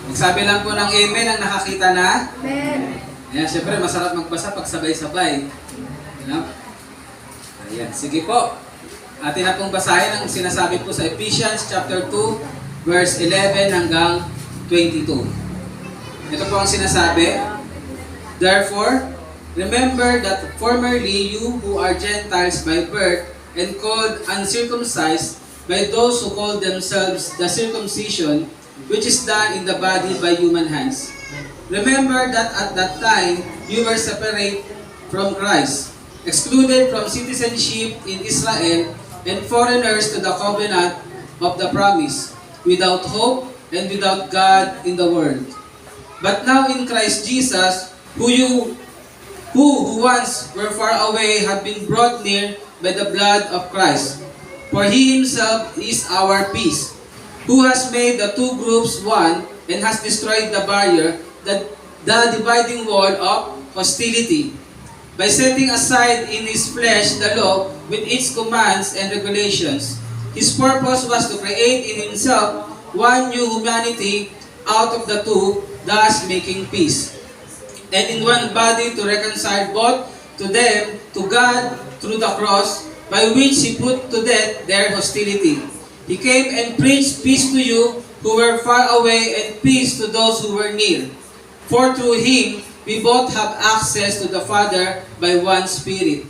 Magsabi lang po ng amen ang nakakita na. Amen. Ayan, syempre masarap magbasa pag sabay-sabay. Ayan. Ayan, sige po. Atin na pong basahin ang sinasabi po sa Ephesians chapter 2, verse 11 hanggang 22. Ito po ang sinasabi. Therefore, remember that formerly you who are Gentiles by birth and called uncircumcised by those who call themselves the circumcision, which is done in the body by human hands. Remember that at that time you were separate from Christ, excluded from citizenship in Israel, and foreigners to the covenant of the promise, without hope and without God in the world. But now in Christ Jesus, who once were far away have been brought near by the blood of Christ. For He Himself is our peace, who has made the two groups one and has destroyed the barrier, the dividing wall of hostility, by setting aside in His flesh the law with its commands and regulations. His purpose was to create in Himself one new humanity out of the two, thus making peace, and in one body to reconcile both to them to God through the cross, by which He put to death their hostility. He came and preached peace to you who were far away and peace to those who were near. For through Him we both have access to the Father by one Spirit.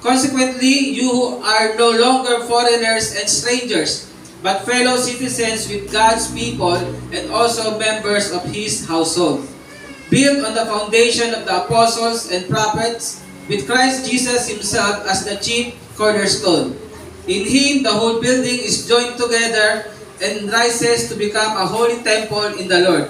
Consequently, you who are no longer foreigners and strangers, but fellow citizens with God's people and also members of His household, built on the foundation of the apostles and prophets, with Christ Jesus Himself as the chief cornerstone. In Him, the whole building is joined together and rises to become a holy temple in the Lord.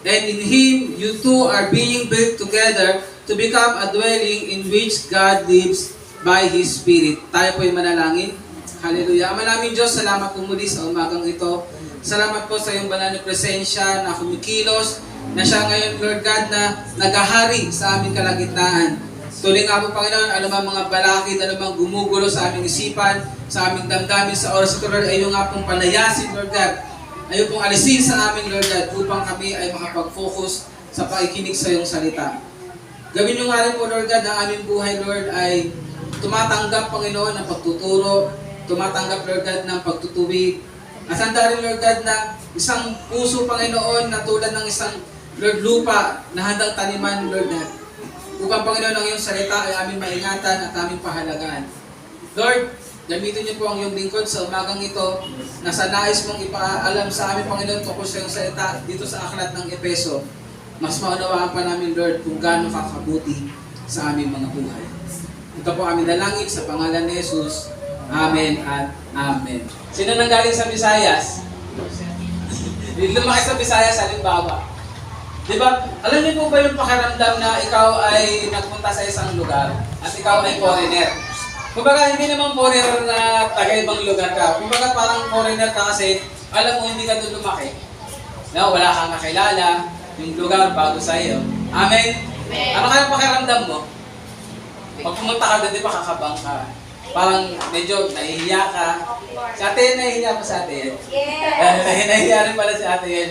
And in Him, you two are being built together to become a dwelling in which God lives by His Spirit. Tayo po ay manalangin. Hallelujah. Ama namin Diyos, salamat po muli sa umagang ito. Salamat po sa iyong banal na presensya na kumikilos, na siya ngayon, Lord God, na naghahari sa aming kalagitnaan. Tuloy nga po, Panginoon, anumang mga balakid, anumang gumugulo sa aming isipan, sa aming damdamin sa oras ito, Lord, ayaw nga pong palayasin, Lord God. Ayaw pong alisin sa amin, Lord God, upang kami ay makapag-focus sa pakikinig sa iyong salita. Gawin niyo nga rin po, Lord God, ang aming buhay, Lord, ay tumatanggap, Panginoon, ng pagtuturo, tumatanggap, Lord God, ng pagtutuwid. At handa rin, Lord God, na isang puso, Panginoon, na tulad ng isang, Lord, lupa na handang taniman, Lord God. Upang, Panginoon, ang iyong salita ay aming maingatan at aming pahalagaan. Lord, gamitin niyo po ang iyong lingkod sa umagang ito na sa nais mong ipaalam sa amin, Panginoon, tungkol sa iyong salita dito sa aklat ng Epeso. Mas maunawaan pa namin, Lord, kung gaano kakabuti sa aming mga buhay. Ito po aming dalangin sa pangalan ni Jesus. Amen at Amen. Sino nang galing sa Visayas? Lumaki sa Visayas, halimbawa. Diba? Alam niyo po ba yung pakiramdam na ikaw ay nagpunta sa isang lugar at ikaw ay foreigner? Kumbaga, hindi naman foreigner na taga-ibang lugar ka. Kumbaga, parang foreigner ka kasi alam mo hindi ka doon lumaki. No, wala kang nakilala, yung lugar bago sa iyo. Amen? Ano kaya pakiramdam mo? Pag pumunta ka doon, di ba kakabang ka? Parang medyo nahihiya ka. Si ate, nahihiya pa sa ate. Yes! Nahihiya rin pala si ate yan.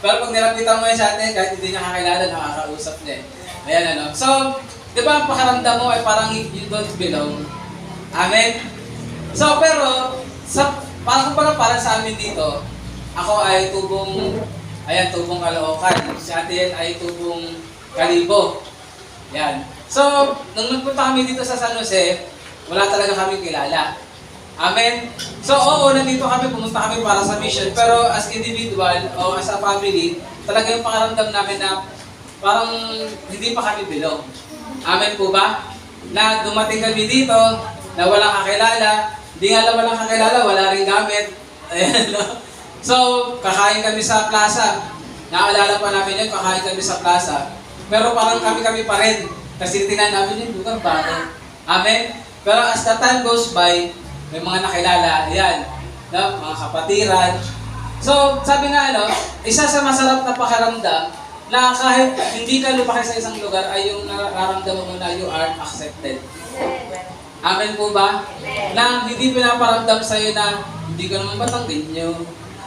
Pero pag nilapitan mo yung si ate, kahit hindi niya kakilala, nakakausap niya. Ayan ano. So, di ba ang pakaramdam mo ay parang you don't belong? Amen? So, pero, parang sa amin dito, ako ay tubong Caloocan. Si ate yan ay tubong Kalibo. Yan. So, nung nagpunta kami dito sa San Jose, wala talaga kami kilala. Amen? So, oo, nandito kami, pumunta kami para sa mission. Pero as individual o as a family, talaga yung pakaramdam namin na parang hindi pa kami belong. Amen po ba? Na dumating kami dito, na walang kakilala, hindi nga lang walang kakilala, wala rin gamit. Ayan, no? So, kakain kami sa plaza. Naalala pa namin yun, kakain kami sa plaza. Pero parang kami pa rin. Kasi tinan namin yung lugar bago. Amen? Pero as the time goes by, may mga nakilala, ayan, no? Mga kapatiran. So, sabi nga, isa sa masarap na pakiramdam na kahit hindi ka lumaki sa isang lugar ay yung nararamdaman mo na you are accepted. Amen po ba? Na hindi pinaparamdam sa'yo na hindi ka naman Batanggenyo.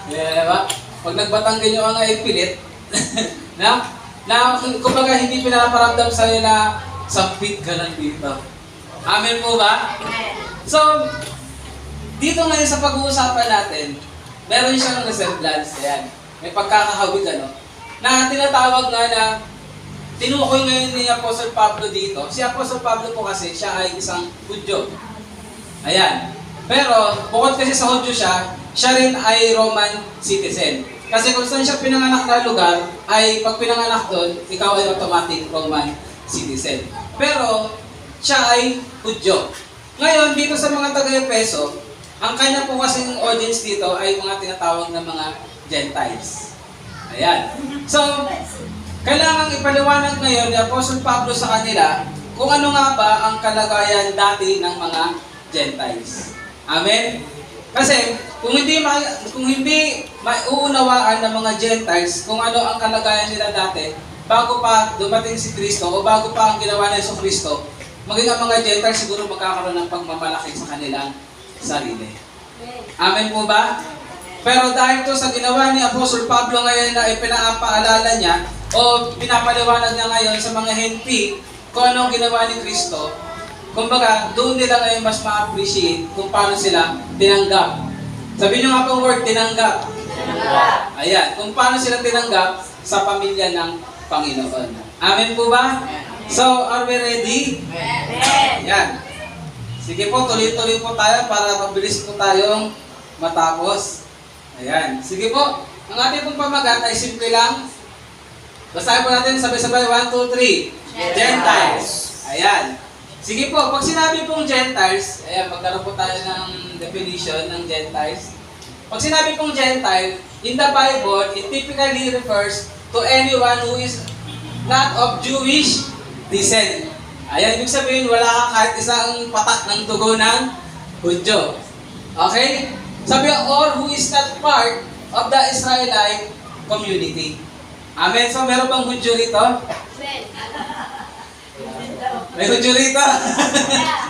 Diba? pag nagbatanggan nyo ang pilit, na kumbaga hindi pinaparamdam sa'yo na sampit ka lang dito. Amen po ba? So, dito ngayon sa pag-uusapan natin, meron siyang resemblance. Ayan. May pagkakahawig na tinatawag nga na tinukoy ngayon ni Apostle Pablo dito. Si Apostle Pablo po kasi, siya ay isang Hudyo. Ayan. Pero, bukod kasi sa Hudyo siya rin ay Roman citizen. Kasi kung saan siya pinanganak na lugar, ay pag pinanganak doon, ikaw ay automatic Roman citizen. Pero, siya ay Hudyo. Ngayon, dito sa mga taga-Efeso, ang kanya po kasing audience dito ay mga tinatawag na mga Gentiles. Ayan. So, kailangang ipaliwanag ngayon ni Apostle Pablo sa kanila kung ano nga ba ang kalagayan dati ng mga Gentiles. Amen? Kasi, kung hindi mauunawaan ng mga Gentiles kung ano ang kalagayan nila dati, bago pa dumating si Kristo o bago pa ang ginawa ni Kristo, maging ang mga Gentiles siguro magkakaroon ng pagmamalaki sa kanilang sarili. Amen po ba? Pero dahil to sa ginawa ni Apostle Pablo ngayon na ipinapaalala niya o pinapaliwanag niya ngayon sa mga henti kung anong ginawa ni Kristo, kumbaga doon nila ngayon mas ma-appreciate kung paano sila tinanggap. Sabi niyo nga pong word, tinanggap. Ayan, kung paano sila tinanggap sa pamilya ng Panginoon. Amen po ba? So, are we ready? Ayan. Sige po, tuloy-tuloy po tayo para mabilis po tayong matapos. Ayan. Sige po, ang ating pong pamagat ay simple lang. Basahin po natin sabay-sabay, 1, 2, 3. Gentiles. Ayan. Sige po, pag sinabi pong Gentiles, ayan, magkaroon po tayo ng definition ng Gentiles. Pag sinabi pong Gentile, in the Bible, it typically refers to anyone who is not of Jewish descent. Ayan, ibig sabihin, wala kang kahit isang patak ng dugo ng Hudyo. Okay? Sabi, or who is not part of the Israelite community. Amen? So, meron bang Hudyo rito? May Hudyo rito?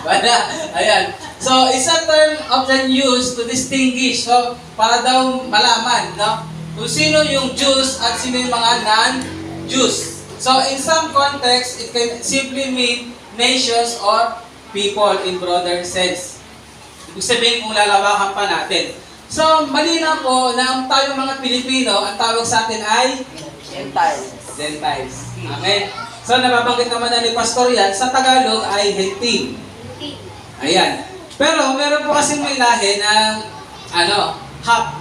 Wala. Ayan. So, it's a term often used to distinguish. So, para daw malaman, no? Kung sino yung Jews at sino yung mga non-Jews. So, in some context, it can simply mean nations or people in broader sense. Ibig sabihin kung lalawakan pa natin. So, malinaw po na tayong mga Pilipino, ang tawag sa atin ay Gentiles. Gentiles. Amen. So, nababanggit naman na ni Pastor yan, sa Tagalog ay Hentil. Ayan. Pero, meron po kasing may lahi ng, Hap.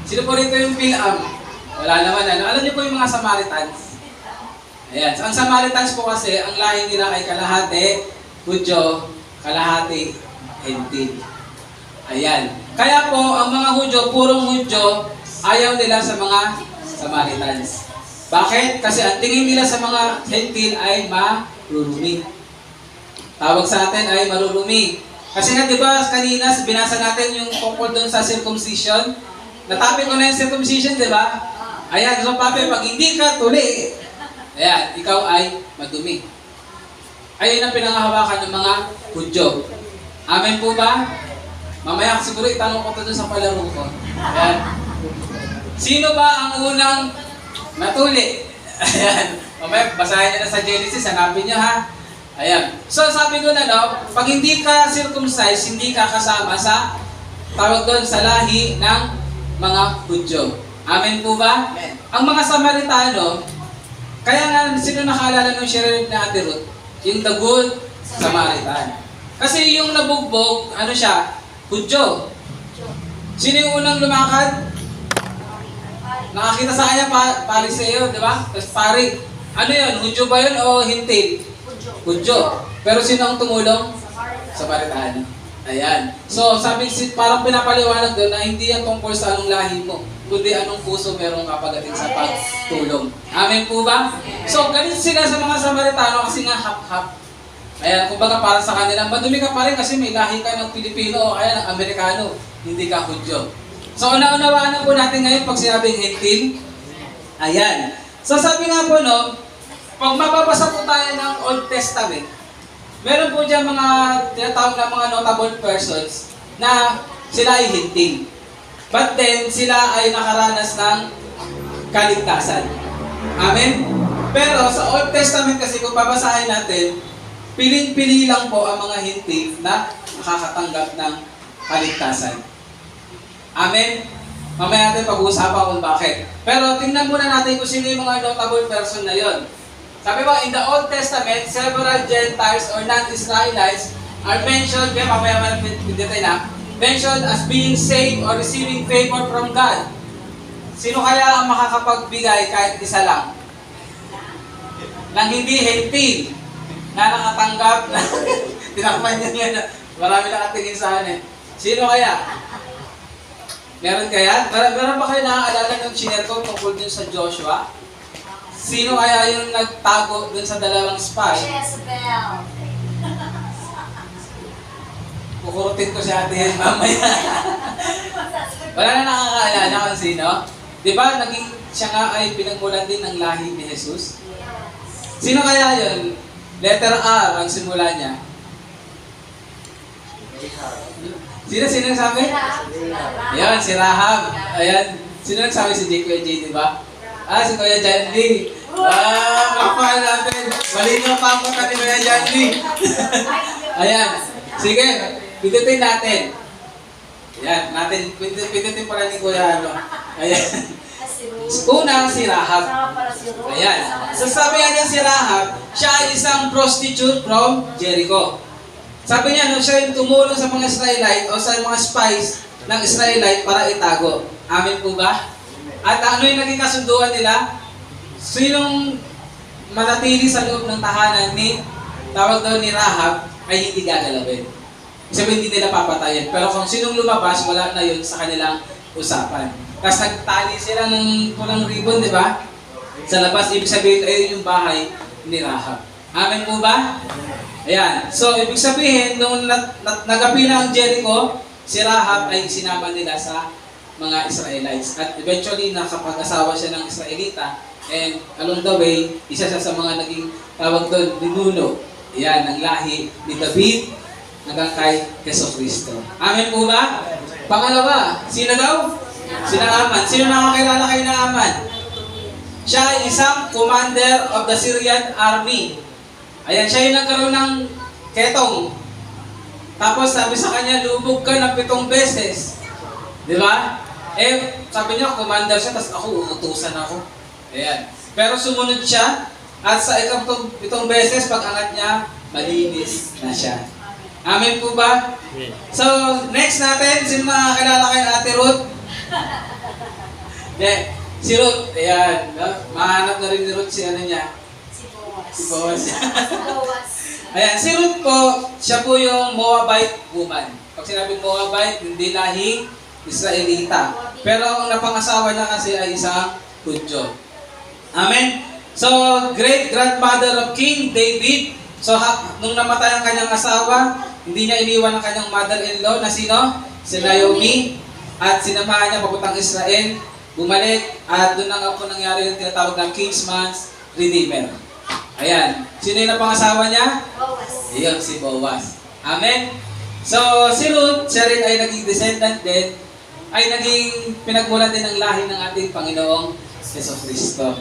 Sino po rito yung Pilam? Wala naman, Alam niyo po yung mga Samaritans? Ayan. So, ang Samaritans po kasi, ang lahi nila ay kalahati Hudyo, kalahati Hentil. Ayan. Kaya po, ang mga Hudyo, purong Hudyo, ayaw nila sa mga Samaritans. Bakit? Kasi ang tingin nila sa mga Hentil ay marurumi. Tawag sa atin ay marurumi. Kasi nga, di ba, kanina, binasa natin yung tungkol doon sa circumcision. Natapin ko na yung circumcision, di ba? Ayan, so papi, pag hindi ka tuli, ayan, ikaw ay madumi. Ayun ang pinangahawakan ng mga Hudyo. Amen po ba? Mamaya siguro itanong ko ito sa palaro ko. Ayan. Sino ba ang unang natuli? Ayan. Mamaya, basahin niyo na sa Genesis, hanapin niyo ha. Ayan. So sabi ko pag hindi ka circumcised, hindi ka kasama sa tawag doon sa lahi ng mga Hudyo. Amen po ba? Amen. Ang mga Samaritano, kaya nga sino nakaalala ng sheriff na Ate Ruth? Yung the good Samaritan. Kasi yung nabugbog, siya? Hudyo. Sino yung unang lumakad? Nakakita sa kanya, Pariseo, di ba? Tapos pari. Ano yun? Hudyo ba yun o Hentil? Hudyo. Pero sino ang tumulong? Samaritano. Ayan. So, parang pinapaliwanag doon na hindi yan tungkol sa anong lahi mo, kundi anong puso merong kapagating sa pagtulong. Amen po ba? So, ganito sila sa mga Samaritano kasi nga hap-hap. Ayan, kumbaga para sa kanila, madumi ka pa rin kasi may lahi ka ng Pilipino o kaya ng Amerikano, hindi ka Hudyo. So, una-unawaan na po natin ngayon pag sinabing Hentil. Ayan. So, sabi nga po, pag mababasa po tayo ng Old Testament, meron po dyan mga tinatawag na mga notable persons na sila ay Hentil. But then, sila ay nakaranas ng kaligtasan. Amen? Pero sa Old Testament kasi kung babasahin natin, piling-pili lang po ang mga hinti na makakatanggap ng kaligtasan. Amen? Mamaya natin pag-uusapan kung bakit. Pero tingnan muna natin kung sino yung mga notable person na yon. Sabi ba, in the Old Testament, several Gentiles or non-Israelites are mentioned, kaya mamaya mentioned as being saved or receiving favor from God. Sino kaya ang makakapagbigay kahit isa lang? Nang hindi hentil na nakatanggap na tinakpan niya yan. Marami nakatingin sa akin eh. Sino kaya? Meron kaya? Meron ba kayo nakaalala ng shinare ko tungkol dun sa Joshua? Sino kaya yung nagtago dun sa dalawang spy? Jezebel. Kukurutin ko si Ate Hen mamaya. Wala na nakakaalala kung sino? Di ba, naging siya nga ay pinagmulan din ng lahi ni Jesus? Sino kaya yun? Letter R ang simula niya. Sino nagsabi? Ayan, si Rahab. Ayan. Sino nagsabi si Kuya J, di ba? Si Kuya John Lee. Kapal natin. Malinaw pa ako ni Kuya John Lee. Ayan. Sige, pindutin natin. Ayan, pindutin pala ni Kuya ano. Ayan. Una, si Rahab. Ayan. Sasabihan niya si Rahab, siya ay isang prostitute from Jericho. Sabi niya, no, siya yung tumulong sa mga Israelite o sa mga spies ng Israelite para itago. Amen po ba? At ano yung naging kasunduan nila? Sinong manatili sa loob ng tahanan ni, tawag daw ni Rahab, ay hindi gagalawin. Sabi hindi nila papatayin. Pero kung sinong lumabas, wala na yun sa kanilang usapan. Tapos nagtali sila ng pulang ribbon, di ba? Sa labas, ibig sabihin, ayun yung bahay ni Rahab. Amen po ba? Ayan. So, ibig sabihin, nung nagapi na ang Jericho, si Rahab ay sinama nila sa mga Israelites. At eventually, nakapag-asawa siya ng Israelita. And along the way, isa siya sa mga naging tawag doon, ninuno. Ayan, ng lahi ni David hanggang kay Jesucristo. Amen po ba? Pangalawa, sino daw? Si Naaman. Sino nakakilala kay Naaman? Siya ay isang commander of the Syrian army. Ayan, siya yung nagkaroon ng ketong. Tapos sabi sa kanya, lubog ka ng 7 beses. Di ba? Sabi niya, commander siya, tapos ako, uutusan ako. Ayan. Pero sumunod siya, at sa 7 beses, pag-angat niya, malinis na siya. Amen po ba? So, next natin, sino nakakilala kay Ate Ruth? Si Ruth, ayan. Mahanap na rin ni Ruth si ano niya. Si Boaz. Ayan, si Ruth po, siya po yung Moabite woman. Pag sinabing Moabite, hindi lahing Israelita. Pero ang napangasawa niya kasi ay isang Hudyo. Amen? So, great-grandmother of King David. So, nung namatay ang kanyang asawa, hindi niya iniwan ang kanyang mother-in-law na sino? Si Naomi. At sinamahan niya papuntang Israel. Bumalik. At doon na nga po nangyari yung tinatawag ng Kinsman's Redeemer. Ayan. Sino yung napangasawa niya? Boaz. Iyon, si Boaz. Amen? So, si Ruth, siya rin ay naging descendant din, ay naging pinagmulan din ng lahi ng ating Panginoong Jesucristo.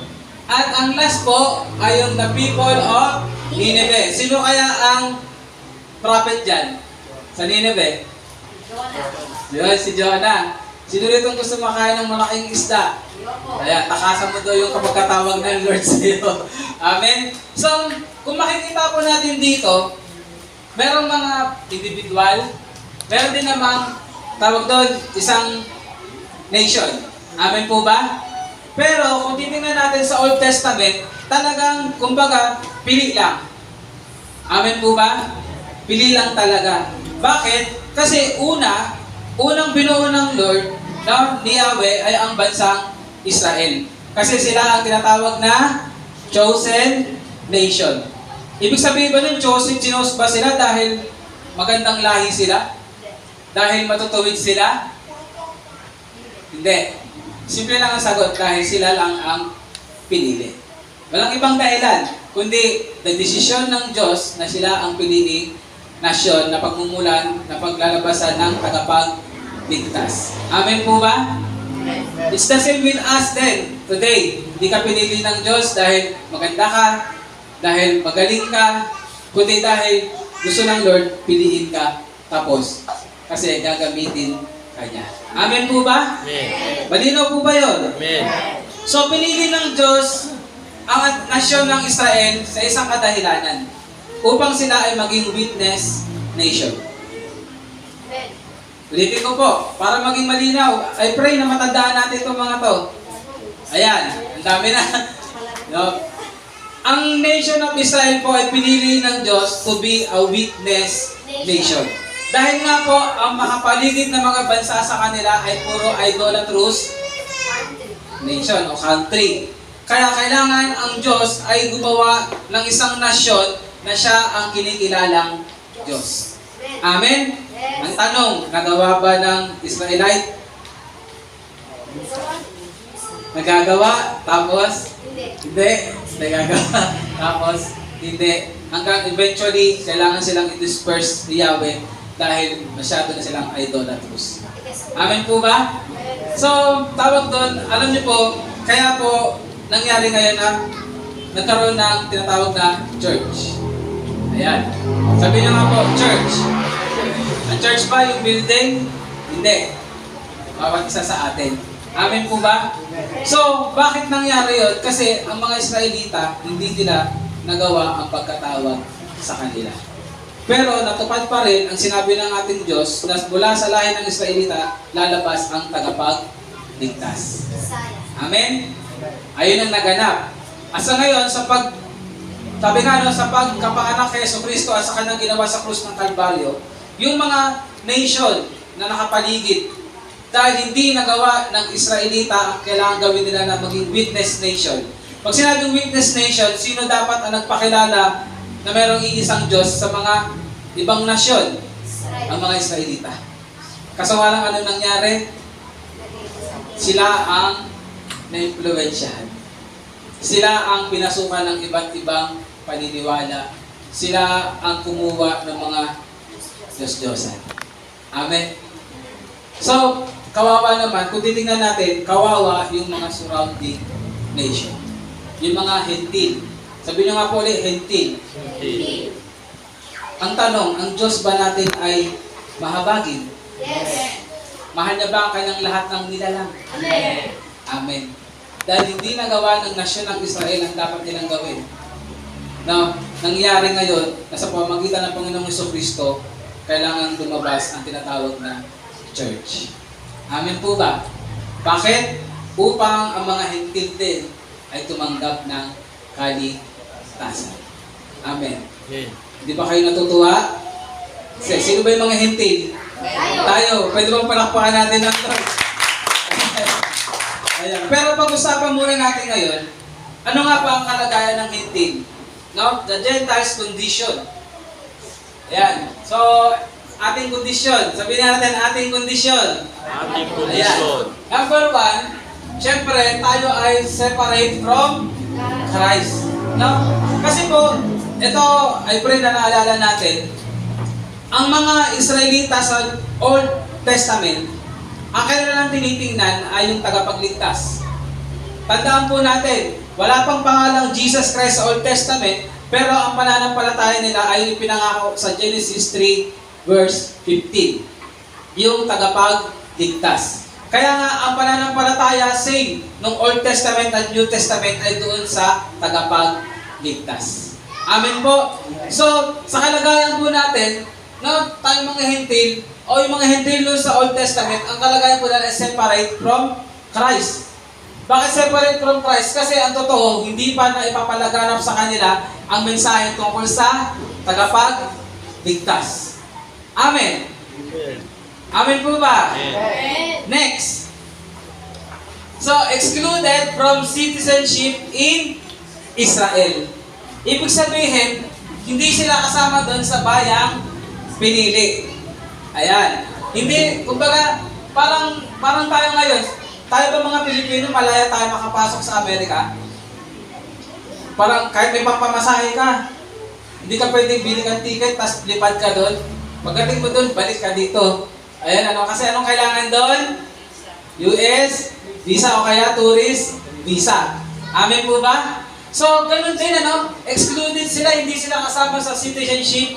At ang last po ay yung the people of Nineveh. Sino kaya ang prophet dyan? Sa Nineveh? Jonah. Yun, si Jonah. Sino rito gusto makain ng malaking isda? Kaya takasan mo daw yung kapagkatawag ng Lord sa iyo. Amen? So, kung makikita po natin dito, merong mga individual, meron din namang tawag doon, isang nation. Amen po ba? Pero kung titingnan natin sa Old Testament, talagang, kumbaga, pili lang. Amen po ba? Pili lang talaga. Bakit? Kasi unang binuo ng Lord, ni Yahweh, ay ang bansang Israel. Kasi sila ang tinatawag na chosen nation. Ibig sabihin ba nun, chosen, chinos ba sila dahil magandang lahi sila? Dahil matutuwid sila? Hindi. Simple lang ang sagot, dahil sila lang ang pinili. Walang ibang dahilan, kundi the decision ng Diyos na sila ang piliing nasyon na pagmumulan, na paglalabasan ng tagapagligtas. Amen po ba? It's the same with us then, today. Hindi ka pinili ng Diyos dahil maganda ka, dahil magaling ka, kundi dahil gusto ng Lord, piliin ka, tapos, kasi gagamitin ka niya. Amen po ba? Amen. Malinaw po ba yun? Amen. So, pinili ng Diyos ang nasyon ng Israel sa isang kadahilanan upang sila ay maging witness nation. Ulitin ko po, para maging malinaw, I pray na matandaan natin itong mga to. Ayan, ang dami na. No? Ang nation of Israel po ay pinili ng Diyos to be a witness nation. Dahil nga po, ang makapaligid na mga bansa sa kanila ay puro idolatrous nation o country. Kaya kailangan ang Diyos ay gumawa ng isang nasyon na siya ang kinikilalang Diyos. Amen? Ang tanong, nagawa ba ng Israelite? Nagagawa, tapos? Hindi. Nagagawa, tapos? Hindi. Hanggang eventually, kailangan silang i-disperse ni Yahweh dahil masyado na silang idolatrous. Amen po ba? So, tawag doon, alam niyo po, kaya po, nangyari ngayon na nagkaroon ng tinatawag na church. Ayan. Sabi niyo nga po, church. Ang church ba yung building? Hindi. Bawat isa sa atin. Amen po ba? So, bakit nangyari yun? Kasi ang mga Israelita, hindi nila nagawa ang pagkatawag sa kanila. Pero natupad pa rin ang sinabi ng ating Diyos na mula sa lahi ng Israelita, lalabas ang tagapagligtas. Amen? Ayun ang naganap. Asa ngayon, sabi nga no, sa pagkapanganak kay Jesucristo at sa kanyang ginawa sa krus ng Kalbaryo, yung mga nation na nakapaligid, dahil hindi nagawa ng Israelita ang kailangan gawin nila na maging witness nation. Pag sinabing witness nation, sino dapat ang nagpakilala na mayroong iisang Diyos sa mga ibang nasyon? Ang mga Israelita. Kaso walang ano nangyari? Sila ang na-impluensyahan. Sila ang pinasukan ng iba't ibang paniniwala. Sila ang kumuha ng mga Diyos-Diyosan. Amen? So, kawawa naman, kung titingnan natin, kawawa yung mga surrounding nation. Yung mga hentil. Sabi nyo nga po ulit, hentil. Ang tanong, ang Diyos ba natin ay mahabagin? Yes. Mahal niya ba ang kanyang lahat ng nilalang? Amen. Amen. Dahil hindi nagawa ng nasyon ng Israel ang dapat nilang gawin. Now, nangyari ngayon, nasa pamamagitan ng Panginoong Jesucristo, kailangan lumabas ang tinatawag na church. Amen po ba? Bakit? Upang ang mga hentil din ay tumanggap ng kaligtasan. Amen. Amen. Di ba kayo natutuwa? Sino ba yung mga hentil? Tayo. Pwede bang palakpakan natin ng Lord? Ayan. Pero pag-usapan muna natin ngayon, ano nga ba ang kalagayan ng hentil? No? The Gentiles condition. Ayan. So, ating kondisyon. Sabihin natin, ating kondisyon. Ating kondisyon. Number one, syempre, tayo ay separate from Christ. No? Kasi po, ito, I pray na naalala natin, ang mga Israelita sa Old Testament, ang kanilang tinitingnan ay yung tagapagligtas. Tandaan po natin, wala pang pangalang Jesus Christ sa Old Testament, pero ang pananampalataya nila ay pinangako sa Genesis 3, verse 15. Yung tagapagligtas. Kaya nga, ang pananampalataya, same, nung Old Testament at New Testament ay doon sa tagapagligtas. Amen po. So, sa kalagayan po natin, no, tayong mga hentil, o yung mga hentil doon sa Old Testament, ang kalagayan po nila ay separate from Christ. Bakit separate from Christ? Kasi ang totoo, hindi pa na ipapalaganap sa kanila ang mensahe tungkol sa tagapagligtas. Amen. Amen po ba? Amen. Next. So, excluded from citizenship in Israel. Ibig sabihin, hindi sila kasama doon sa bayang pinili. Ayan. Hindi, kumbaga, parang tayo ngayon, tayo ba mga Pilipino, malaya tayo makapasok sa Amerika? Parang kahit may pampamasahe ka, hindi ka pwedeng bili ng ticket, tapos lipad ka doon. Pagdating mo doon, balik ka dito. Ayan, ano? Kasi anong kailangan doon? US visa o kaya tourist visa. Amen po ba? So, ganun din, excluded sila, hindi sila kasama sa citizenship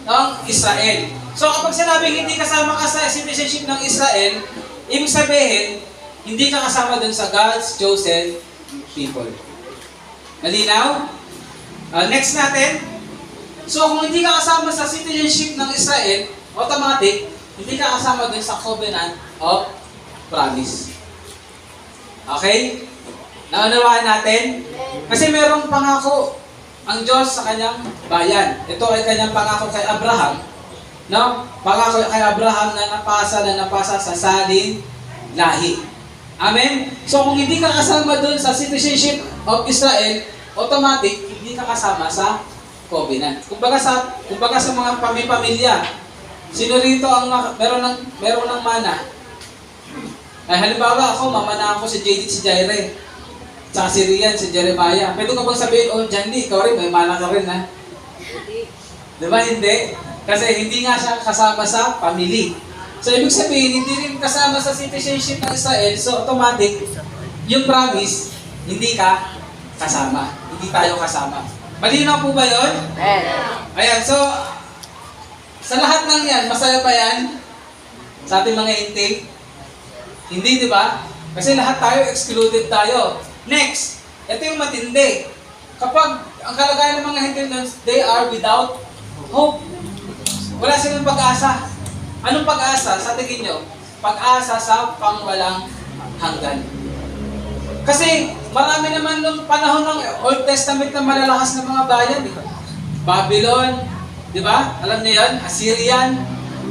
ng Israel. So, kapag sinabing hindi kasama ka sa citizenship ng Israel, ibig sabihin, hindi ka kasama dun sa God's chosen people. Malinaw? Next natin. So, kung hindi ka kasama sa citizenship ng Israel, automatic, hindi ka kasama dun sa covenant of promise. Okay? Naunawaan natin? Kasi merong pangako ang Diyos sa kanyang bayan. Ito ay kanyang pangako kay Abraham. No? Pangako kay Abraham na napasa sa salin lahi. Amen? So kung hindi ka kasama dun sa citizenship of Israel, automatic, hindi ka kasama sa covenant. Kumbaga sa mga pamilya, sino rito ang meron ng mana? Ay halimbawa ako, mamana ako si JD, si Jaire. Tsaka si Rian, si Jeremiah. Pwede ko bang sabihin, Jandy, ikaw rin, may mana ka rin, ha? Diba, hindi? Kasi hindi nga siya kasama sa family. So, ibig sabihin, hindi rin kasama sa citizenship ng Israel, so automatic, yung promise, hindi ka kasama. Hindi tayo kasama. Malinaw po ba yun? Ayan, so, sa lahat ng yan, masaya pa yan? Sa ating mga intake? Hindi, di ba? Kasi lahat tayo, excluded tayo. Next, ito yung matindi. Kapag ang kalagayan ng mga Hindus, they are without hope. Wala silang pag-asa. Anong pag-asa? Sa tingin nyo? Pag-asa sa pangwalang hanggan. Kasi marami naman nung panahon ng Old Testament na malalakas na mga bayan. Babylon, di ba? Alam niyo yan? Assyrian,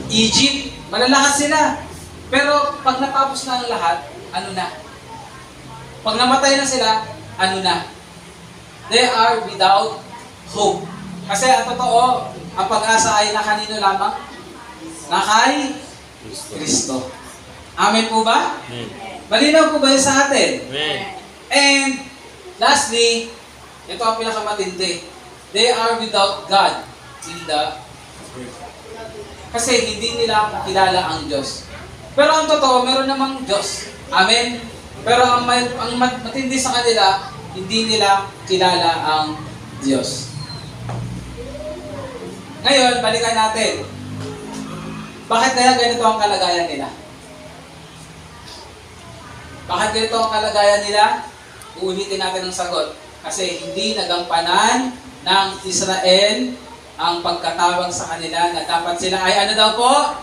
Egypt, malalakas sila. Pero pag natapos na ang lahat, ano na? Pag namatay na sila, ano na? They are without hope. Kasi ang totoo, ang pag-asa ay na kanino lamang? Na kay Kristo. Amen po ba? Amen. Malinaw po ba yun sa atin? Amen. And lastly, ito ang pinakamatindi. They are without God in the earth. Kasi hindi nila kilala ang Diyos. Pero ang totoo, meron namang Diyos. Amen? Pero ang matindi sa kanila, hindi nila kilala ang Diyos. Ngayon, balikan natin. Bakit kaya ganito ang kalagayan nila? Bakit ganito ang kalagayan nila? Uulitin natin ang sagot. Kasi hindi nagampanan ng Israel ang pagkatawag sa kanila na dapat sila ay ano daw po?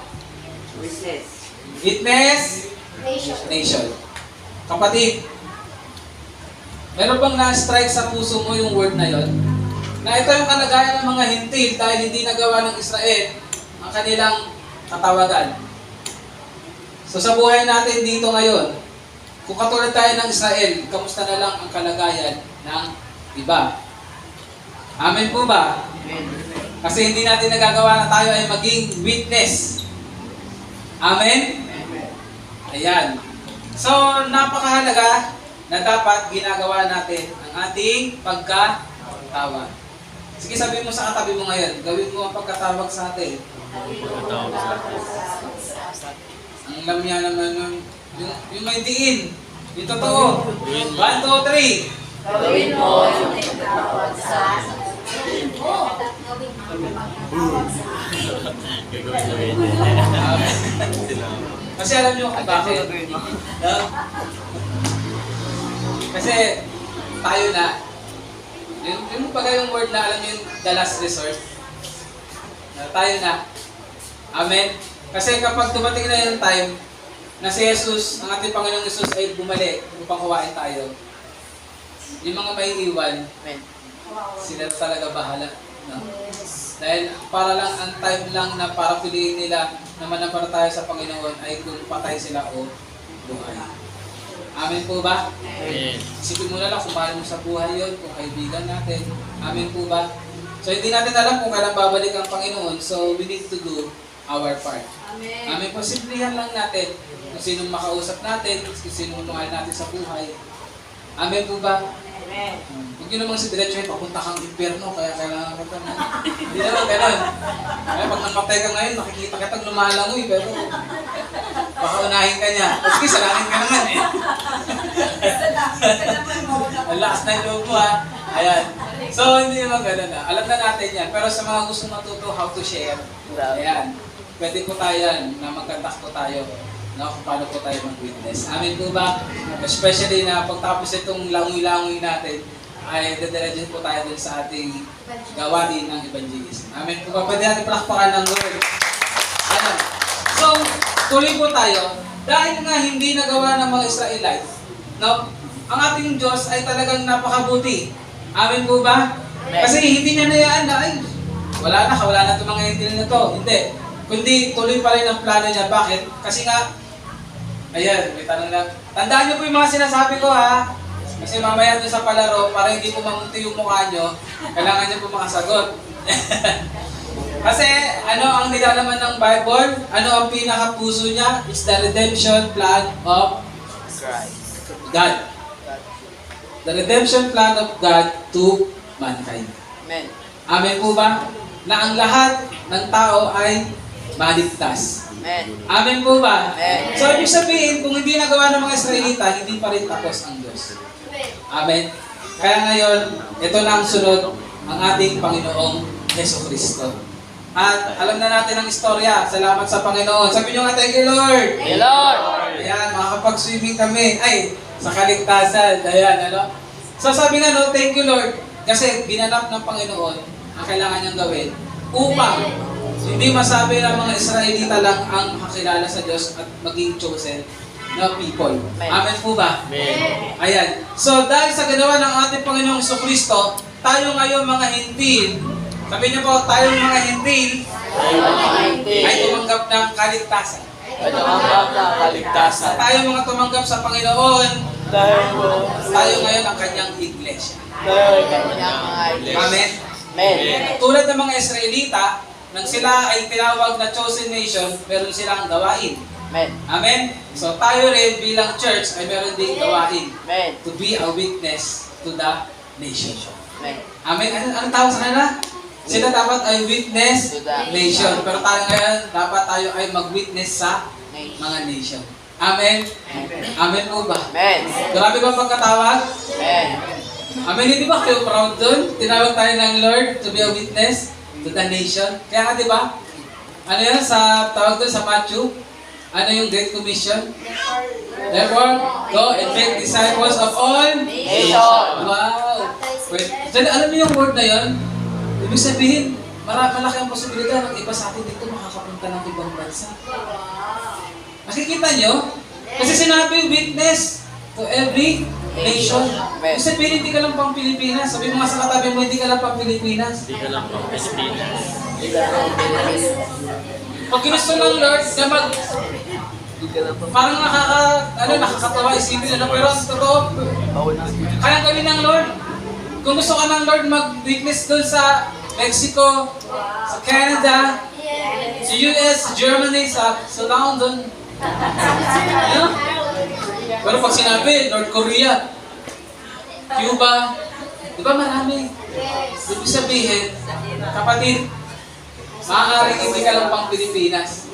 Witness nation. Kapatid, meron bang na-strike sa puso mo yung word na yon? Na ito yung kalagayan ng mga Hintil dahil hindi nagawa ng Israel ang kanilang katawagan. So sa buhay natin dito ngayon, kung katulad tayo ng Israel, kamusta na lang ang kalagayan ng iba? Amen po ba? Kasi hindi natin nagagawa na tayo ay maging witness. Amen? Ayan. So, napakahalaga na dapat ginagawa natin ang ating pagkatawag. Sige, sabihin mo sa katabi mo ngayon, gawin mo ang pagkatawag sa atin. Pagkatawag sa atin. Ang lamya naman yung may diin. Yung totoo. 1, 2, 3. Gawin mo yung tinatawag sa akin. Gagawin. Kasi alam niyo kung bakit. Kasi tayo na. Yung pag yung word na alam niyo yung the last resort. Tayo na. Amen. Kasi kapag dumating na yung time na si Jesus, ang ating Panginoong Jesus ay bumalik upang kuwain tayo. Yung mga may iwan, sila talaga bahala. No? Dahil para lang, ang time lang na para piliin nila na manampalataya sa Panginoon ay kung patay sila o buhay. Amen po ba? Amen. Isipin mo na lang kung mahal mo sa buhay yun, kung kaibigan natin. Amen po ba? So hindi natin alam kung kailan babalik ang Panginoon, so we need to do our part. Amen. Amen po, simplihan lang natin kung sinong makausap natin, kung sinong mahal natin sa buhay. Amen po ba? Amen. Huwag nyo namang si Diretso ay papunta kang impyerno, kaya kailangan ka na. Hindi naman ganun. Kaya pag namatay ka ngayon, makikita kitang lumalangoy, pero Baka unahin ka niya. Sige, salangin ka naman eh. Ang lakas na yung loob mo ha. Ayan. So, hindi naman ganun na. Alam na natin yan. Pero sa mga gustong matuto how to share, ayan. Pwede po tayo yan na magkantak po tayo. No, kung paano po tayo mag-witness. Amin po ba? Especially na pagtapos itong langoy-langoy natin, ay dadiretso po tayo dun sa ating gawain ng evangelism. Amin po ba? Pwede natin palakpakan ng Lord. Ano? So, tuloy po tayo. Dahil nga hindi nagawa ng mga Israelites, no? Ang ating Diyos ay talagang napakabuti. Amin po ba? Kasi hindi niya nayaan na, ay, wala na itong mga hintil na to. Hindi. Kundi tuloy pa rin ang plano niya. Bakit? Kasi nga, ayan, may tanong lang. Tandaan niyo po yung mga sinasabi ko ha. Kasi mamaya doon sa palaro, para hindi po mamunti yung mukha niyo, kailangan niyo po makasagot. Kasi ano ang nilalaman ng Bible? Ano ang pinakapuso niya? It's the redemption plan of God. The redemption plan of God to mankind. Amen. Amen po ba? Na ang lahat ng tao ay maligtas. Amen. Amen po ba? Amen. So, ibig sabihin, kung hindi nagawa ng mga Israelita, hindi pa rin tapos ang Diyos. Amen. Kaya ngayon, ito na ang sunod, ang ating Panginoong Jesucristo. At alam na natin ang istorya. Salamat sa Panginoon. Sabi nyo nga, thank you, Lord. Thank you, Lord. Ayan, makakapag-swimming kami. Ay, sa kaligtasan. Ayan, ano? So sabi nga, no, thank you, Lord. Kasi ginanap ng Panginoon ang kailangan niyang gawin upang hindi masabi ng mga Israelita lang ang makakilala sa Diyos at maging chosen na people. Amen po ba? Amen. Ayan. So dahil sa ginawa ng ating Panginoong Jesucristo, tayo ngayon mga hintil, sabi niyo po, tayo mga hintil ay tumanggap ng kaligtasan. Tayo mga tumanggap sa Panginoon, tayo ngayon ang kanyang iglesia. Amen? Amen. Tulad ng mga Israelita, nang sila ay tinawag na chosen nation, meron silang gawain. Amen. Amen? So tayo rin bilang church ay meron ding gawain Amen. to be a witness to the nation. Amen. Amen? Anong tawag sa kanila? Sila dapat ay witness To the nation. Pero tayo ngayon, dapat tayo ay mag-witness sa mga nation. Amen? Amen po ba? Amen. Grabe ba pagkatawag? Amen. Amen, hindi ba kayo proud dun? Tinawag tayo ng Lord to be a witness to the nation. Kaya nga, di ba? Ano yan sa tawag dun sa Matthew? Ano yung Great Commission? Therefore, go and make disciples of all Nation. Wow! Wait, dyan, alam niyo yung word na yon? Ibig sabihin, malaki ang posibilidad ng iba sa atin dito makakapunta ng ibang bansa. Nakikita nyo? Kasi sinabi, witness to every nation. Ibig sabihin, hindi ka lang pang Pilipinas. Sabi mo nga sa katabi mo, hindi ka lang pang Pilipinas. Hindi ka lang pang Pilipinas. Pag ginusto ng Lord na parang nakakatawa isipin, pero ang totoo, kaya gawin ng Lord. Kung gusto ka ng Lord mag-witness doon sa Mexico, sa Canada, sa US, Germany, sa London. Ano? Pero pag sinabi, North Korea, Cuba, di ba marami? Ibig sabihin, kapatid, maaaring hindi ka lang pang Pilipinas.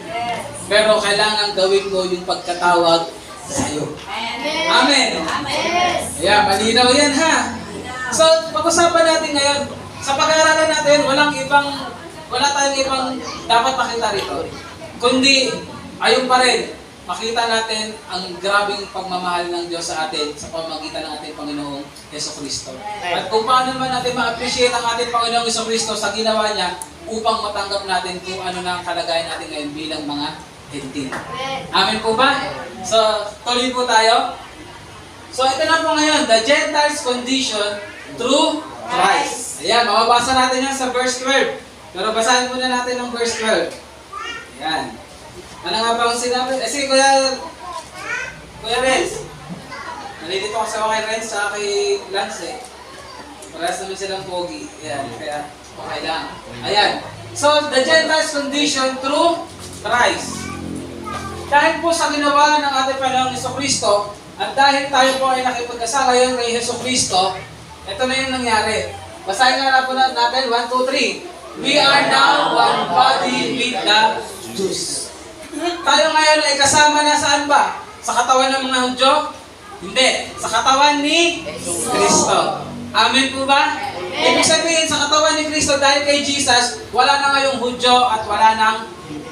Pero kailangan gawin mo yung pagkatawag sa'yo. Amen. Ayan, malinaw yan ha. So, pag-usapan natin ngayon, sa pag-aaralan natin, wala tayong ibang dapat makita rito. Kundi, ayun pa rin, makita natin ang grabing pagmamahal ng Diyos sa atin sa pamamagitan ng ating Panginoong Jesucristo. At kung paano naman natin ma-appreciate ang ating Panginoong Jesucristo sa ginawa niya upang matanggap natin kung ano na ang kalagayan natin ngayon bilang mga hentil. Amen po ba? So, tuloy po tayo. So, ito na po ngayon, the Gentiles' condition through Christ. Ayan, mababasa natin yan sa verse 12. Pero basahin muna natin ang verse 12. Ayan. Ano nga ba ang sinabi? Sige, Kuya Renz. Nalilito kasi ako kay Renz sa kay Lance eh. Parehas naman silang pogi. Ayan, kaya okay lang. Ayan. So, the Gentiles' condition through Christ. Dahil po sa ginawa ng ating Panginoong Jesucristo, at dahil tayo po ay nakipag-asa ngayon kay Jesucristo, ito na yung nangyari. Basahin nga na po natin, 1, 2, 3. We are now one body with the Jews. Tayo ngayon ay kasama na saan ba? Sa katawan ng mga Hudyo? Hindi. Sa katawan ni Kristo. Amen po ba? Ibig sabihin, sa katawan ni Kristo, dahil kay Jesus, wala na ngayong Hudyo at wala nang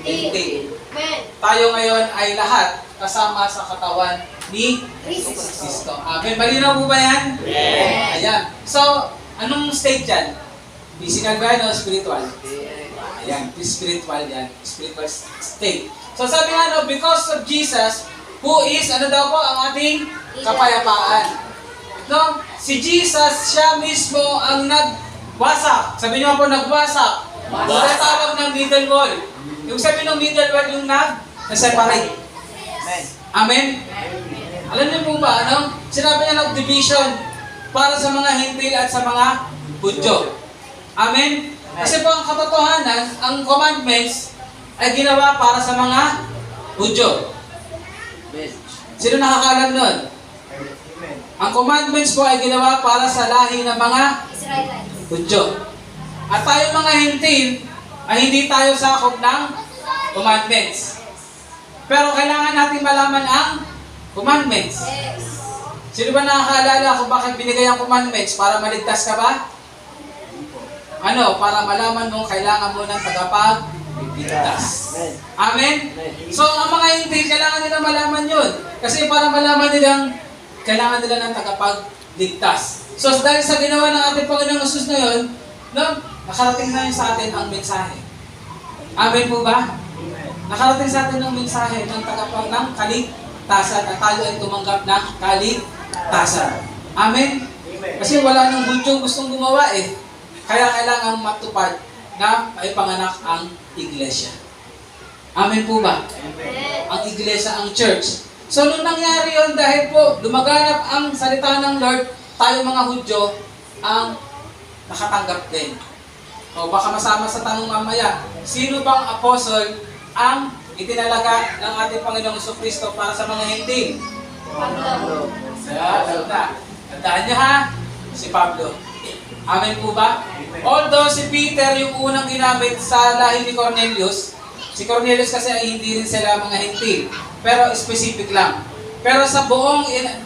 hindi. Tayo ngayon ay lahat kasama sa katawan ni Kristo. Amen. Malinaw po ba yan? Yes. Ayan. So, anong state yan? Physical ba yan o spiritual? Ayan. Spiritual yan. Spiritual state. So, sabi nga, no, because of Jesus, who is, ano daw po, ang ating kapayapaan. No? Si Jesus, siya mismo ang nagwasak. Sabi niyo po, nagwasak. Sa tawag ng middle wall. Yung sabi ng middle wall, yung nag-separate. Amen? Alam niyo po ba, ano? Sinabi niya nag-division para sa mga Hintil at sa mga Hudyo. Amen? Kasi po ang katotohanan, ang commandments ay ginawa para sa mga Hudyo. Sino nakakalam nun? Ang commandments po ay ginawa para sa lahi ng mga Hudyo. At tayo mga Hintil ay hindi tayo sakop ng commandments. Pero kailangan natin malaman ang commandments. Sino ba nakakaalala kung bakit binigay ang commandments? Para maligtas ka ba? Ano? Para malaman mo kailangan mo ng tagapagligtas. Amen? So ang mga Hintil, kailangan nila malaman yun. Kasi para malaman nilang kailangan nila ng tagapagligtas. So dahil sa ginawa ng ating Panginoong Jesus na yun, no, nakarating na yun sa atin ang mensahe. Amen po ba? Nakarating sa atin ang mensahe ng kaligtasan at tayo ay tumanggap ng kaligtasan. Amen? Kasi wala nang Hudyong gustong gumawa eh. Kaya kailangan matupad na may panganak ang iglesia. Amen po ba? Ang iglesia, ang church. So, nung nangyari yun, dahil po lumaganap ang salita ng Lord, tayo mga Hudyo ang nakatanggap din. O baka masama sa tanong mamaya, sino bang apostle ang itinalaga ng ating Panginoong Jesucristo para sa mga Hintil? Pablo. Tandaan niyo ha, si Pablo. Amen po ba? Although si Peter yung unang ginamit sa lahi ni Cornelius, si Cornelius kasi ay hindi rin sila mga Hintil. Pero specific lang. Pero sa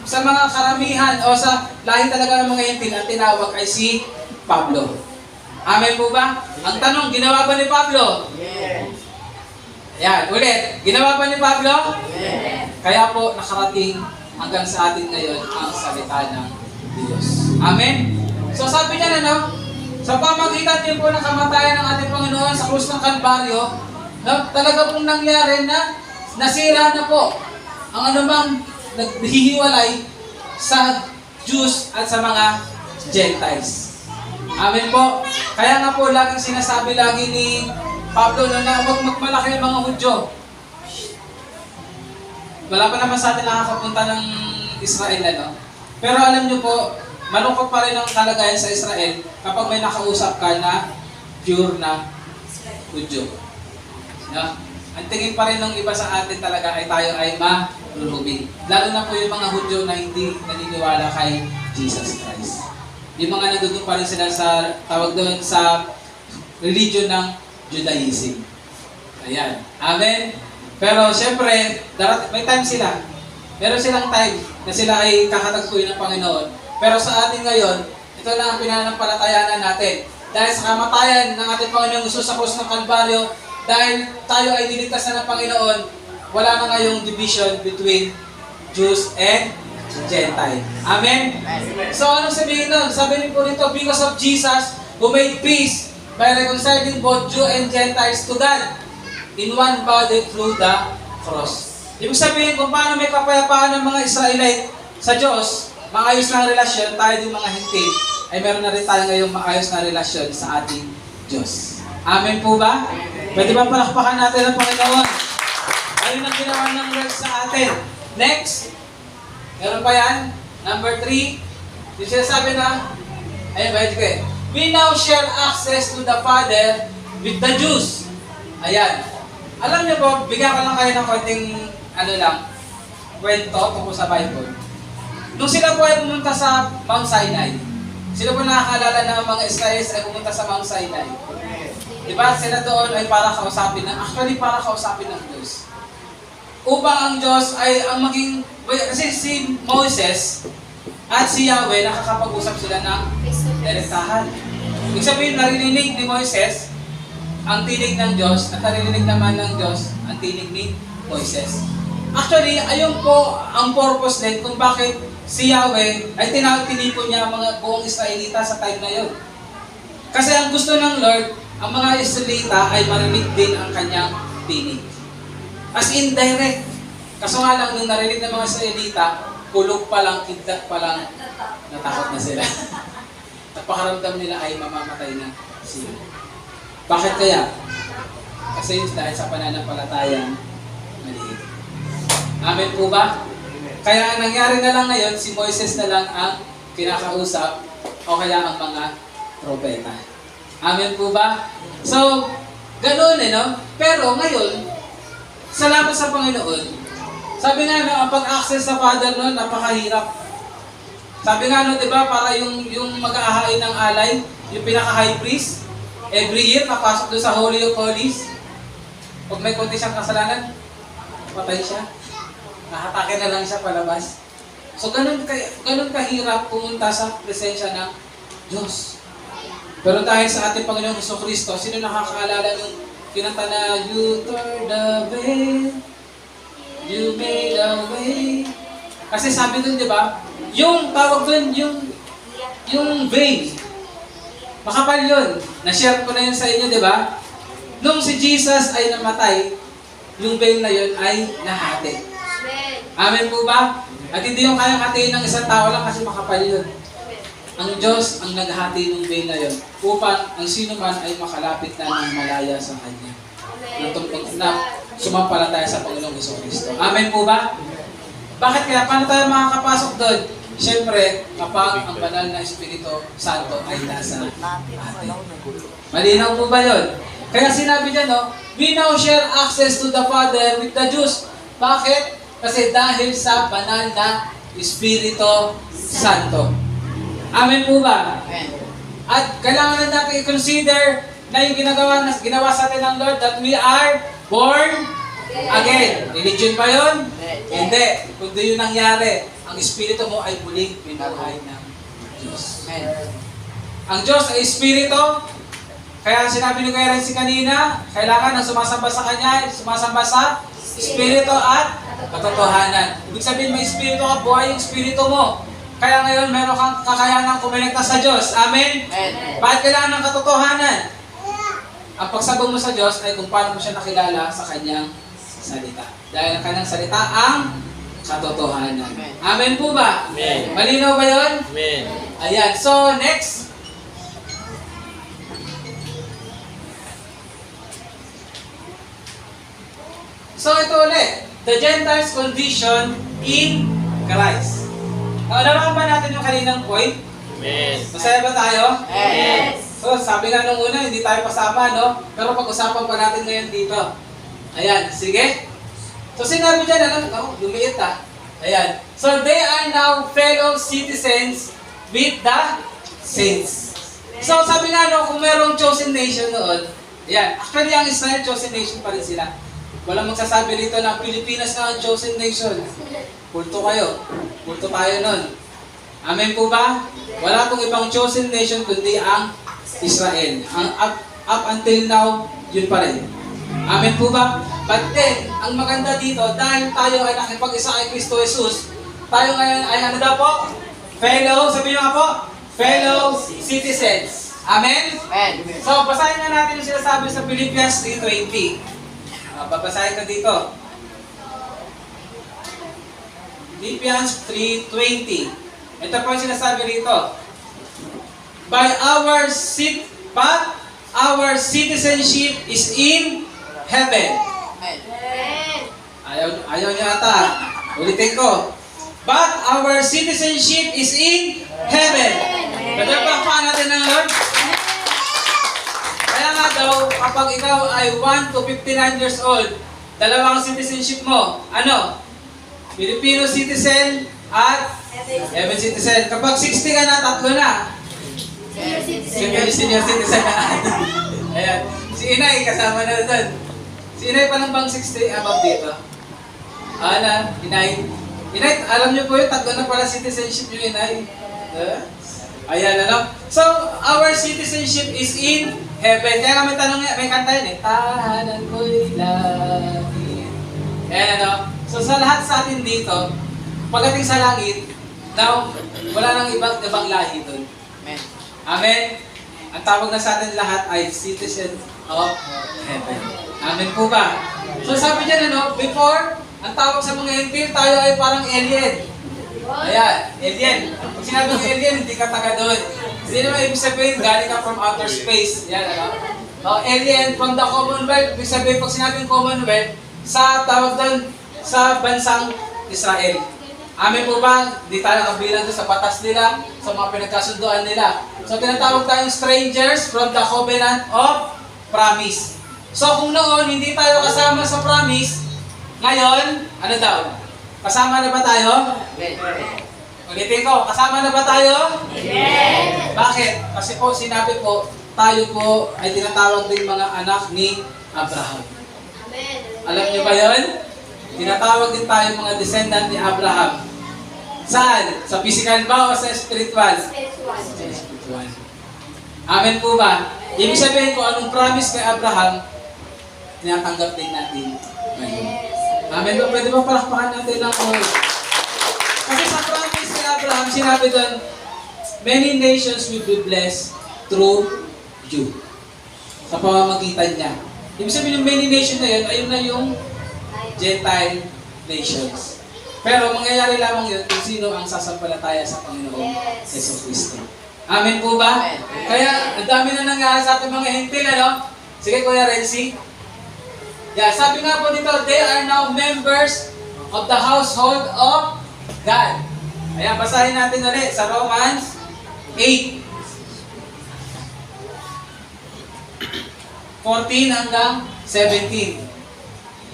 sa mga karamihan o sa lahi talaga ng mga Hintil, ang tinawag ay si Pablo. Amen po ba? Ang tanong, ginawa ba ni Pablo? Yes. Ayan, ulit. Ginawa ba ni Pablo? Yes. Kaya po nakarating hanggang sa atin ngayon ang salita ng Diyos. Amen? So sabi niya na, no? Sa pamagitan din po ng kamatayan ng ating Panginoon sa krus ng Kalbaryo, no, talaga pong nangyari na nasira na po ang anumang naghihiwalay sa Jews at sa mga Gentiles. Amen po. Kaya nga po laging sinasabi lagi ni Pablo na huwag magmalaki ang mga Hudyo. Wala pa naman sa atin nakakapunta ng Israel, ano? Pero alam nyo po, malungkot pa rin ang kalagayan sa Israel kapag may nakausap ka na pure na Hudyo. No? Ang tingin pa rin ng iba sa atin talaga ay tayo ay malulubig. Lalo na po yung mga Hudyo na hindi naniniwala kay Jesus Christ. Yung mga nandun pa rin sila sa, tawag doon sa religion ng Judaism. Ayan. Amen? Pero syempre, may time sila. Meron silang time na sila ay kakatagpuin ng Panginoon. Pero sa atin ngayon, ito na ang pinanampalatayanan natin. Dahil sa kamatayan ng ating Panginoong Jesus sa krus ng Kalbaryo, dahil tayo ay niligtas na ng Panginoon, wala na ngayong division between Jews and Gentile. Amen? So anong sabihin nun? Sabi rin po nito, because of Jesus, who made peace by reconciling both Jew and Gentiles to God in one body through the cross. Ibig sabihin, kung paano may kapayapaan ng mga Israelite sa Diyos, maayos na relasyon, tayo din mga Hintil, ay meron na rin tayo ngayong maayos na relasyon sa ating Diyos. Amen po ba? Pwede ba palakpakan natin ang Panginoon? Ayun ang ginawa ng Lord sa atin. Next. Meron pa yan? Number 3. Yung sinasabi na, ayun ba, we now share access to the Father with the Jews. Ayan. Alam niyo po, bigyan ko lang kayo ng konting, kwento tungkol sa Bible. Nung sila po ay pumunta sa Mount Sinai, sila po nakakaalala na ang mga Israelis ay pumunta sa Mount Sinai. Diba? Sila doon ay para kausapin ng Diyos. upang ang Diyos ay ang maging, kasi si Moses at si Yahweh nakakapag-usap sila ng direktahan. Ibig sabihin, narinig ni Moises ang tinig ng Diyos at narinig naman ng Diyos ang tinig ni Moises. Actually, ayun po ang purpose din kung bakit si Yahweh ay tinipon niya ang mga buong Israelita sa time na yun. Kasi ang gusto ng Lord, ang mga Israelita ay marinig din ang kanyang tinig. As in, direct. Kaso nga lang, nung narinig ng mga Israelita, kulog pa lang, kidlat pa lang, natakot na sila. At pakaramdam nila ay mamamatay na sila. Bakit kaya? Kasi yun dahil sa pananampalatayang maliit. Amen po ba? Kaya ang nangyari na lang ngayon, si Moises na lang ang kinakausap o kaya ang mga propeta. Amen po ba? So, ganoon no? Pero ngayon, salamat sa Panginoon, sabi nga ang pag-access sa Father noon, napakahirap. Sabi nga di ba, para yung mag-aahain ng alay, yung pinaka-high priest, every year, napasok doon sa Holy of Holies. Pag may konti siyang kasalanan, patay siya. Nakatake na lang siya palabas. So, ganun kahirap pumunta sa presensya ng Diyos. Pero dahil sa ating Panginoong Jesucristo, sino nakakaalala ng kinanta na, You tore the veil, You made a way. Kasi sabi dun, di ba, yung tawag dun, yung veil, makapal yun. Na-share ko na yun sa inyo, di ba? Nung si Jesus ay namatay, yung veil na yun ay nahati. Amen po ba? At hindi yung kayang hatiin ng isang tao lang kasi makapal yun. Ang Diyos ang naghati ng veil na yun upang ang sino man ay makalapit na ng malaya sa Kanya. Na sumampalataya sa Panginoong Jesucristo. Amen po ba? Bakit kaya? Paano tayo makakapasok doon? Siyempre, kapag ang banal na Espiritu Santo ay nasa atin. Malinaw po ba yun? Kaya sinabi niya, we now share access to the Father with the Jews. Bakit? Kasi dahil sa banal na Espiritu Santo. Amen po ba? Amen. At kailangan natin i-consider na yung ginawa sa atin ng Lord that we are born again. Religion ba yun? Hindi. Kundi yung nangyari, ang Espiritu mo ay muling pinuhay ng Diyos. Ang Diyos ay Espiritu. Kaya sinabi ni Kuya Renzi kanina, kailangan ng sumasamba sa Kanya, sumasamba sa Espiritu at katotohanan. Ibig sabihin may Espiritu ka, buhay yung Espiritu mo. Kaya ngayon, meron kang kakayanang kumonekta sa Diyos. Amen? Bakit kailangan ng katotohanan? Ang pagsabong mo sa Diyos ay kung paano mo siya nakilala sa Kanyang salita. Dahil ang Kanyang salita ang katotohanan. Amen po ba? Amen. Malinaw ba yun? Amen. Ayan. So, next. So, ito ulit. The Gentiles' condition in Christ. Naunawaan ba natin yung kaninang point? Amen. Masaya ba tayo? Yes. So, sabi nga nung una, hindi tayo pasama, no? Pero pag-usapan pa natin ngayon dito. Ayan, sige. So, sinabi dyan, lumiit Ayan. So, they are now fellow citizens with the saints. So, sabi nga, kung merong chosen nation noon, ayan, actually, ang Israel, chosen nation pa rin sila. Walang magsasabi rito na Pilipinas na ang chosen nation. Kulto kayo. Kulto tayo nun. Amen po ba? Wala pong ibang chosen nation kundi ang Israel. Ang up until now, yun pa rin. Amen po ba? But then, ang maganda dito, dahil tayo ay nakipag-isa kay Kristo Jesus, tayo ngayon ay ano daw po? Fellow, sabihin nyo nga po, fellow citizens. Amen? Amen. So, basahin na natin yung sinasabi sa Philippians 3:20. Babasahin ko dito. Philippians 3:20. Ito po yung sinasabi rito. But our citizenship is in heaven. Amen. Ayaw niyo ata. Ulitin ko. But our citizenship is in heaven. Nagpapakpaan natin ng Lord. Kaya nga daw, kapag ikaw ay 1 to 59 years old, dalawang citizenship mo. Ano? Filipino citizen at heaven citizen. Kapag 60 ka na, 3 na. Senior citizen na. Ayan. Si Inay, kasama na doon. Si Inay pa lang bang 60 above dito? Inay. Inay, alam niyo po yun, tatlo na pala citizenship yung inay. Ayan, ano? So, our citizenship is in heaven. Kaya kami tanong niya, may kanta yun eh. Tahanan ko'y langit. Ayan, ano? So, sa lahat sa atin dito, pagdating sa langit, now, wala nang ibang lahi doon. Amen. Amen? Ang tawag na sa atin lahat ay citizen of heaven. Amen po ba? So, sabi dyan, ano? Before, ang tawag sa mga hentil, tayo ay parang alien. Ayan, alien. Pag sinabing alien, hindi ka taga doon. Hindi naman ibig sabihin, galing ka from outer space. Yan, ano? Alien from the Commonwealth. Ibig sabihin, pag sinabing Commonwealth, sa tawag doon, sa bansang Israel. Amin po ba? Di tayo nakabilang doon sa batas nila, sa mga pinagkasunduan nila. So, tinatawag tayong strangers from the covenant of promise. So, kung noon, hindi tayo kasama sa promise, ngayon, ano daw? Kasama na ba tayo? Ulitin ko, kasama na ba tayo? Yes. Bakit? Kasi po, sinabi po, tayo po ay tinatawag din mga anak ni Abraham. Amen. Alam niyo ba yun? Tinatawag din tayo mga descendant ni Abraham. Saan? Sa physical ba o sa spiritual? Spiritual. Amen po ba? Ibig sabihin ko, anong promise kay Abraham, tinatanggap din natin ngayon. Amen ba? Pwede ba palakpakan natin ng Lord? Kasi sa promise ni Abraham, sinabi doon, many nations will be blessed through you. Sa pamamagitan niya. Ibig sabihin yung many nations na yun, ayun na yung Gentile nations. Pero mangyayari lamang yun kung sino ang sasampalataya sa Panginoong Yesu Cristo. Amen po ba? Amen. Kaya, ang dami na nangyari sa ating mga hentil, ano? Sige, Kuya Renzi. Yeah, sabi nga po dito, they are now members of the household of God. Ayan, basahin natin ulit sa Romans 8. 14 hanggang 17.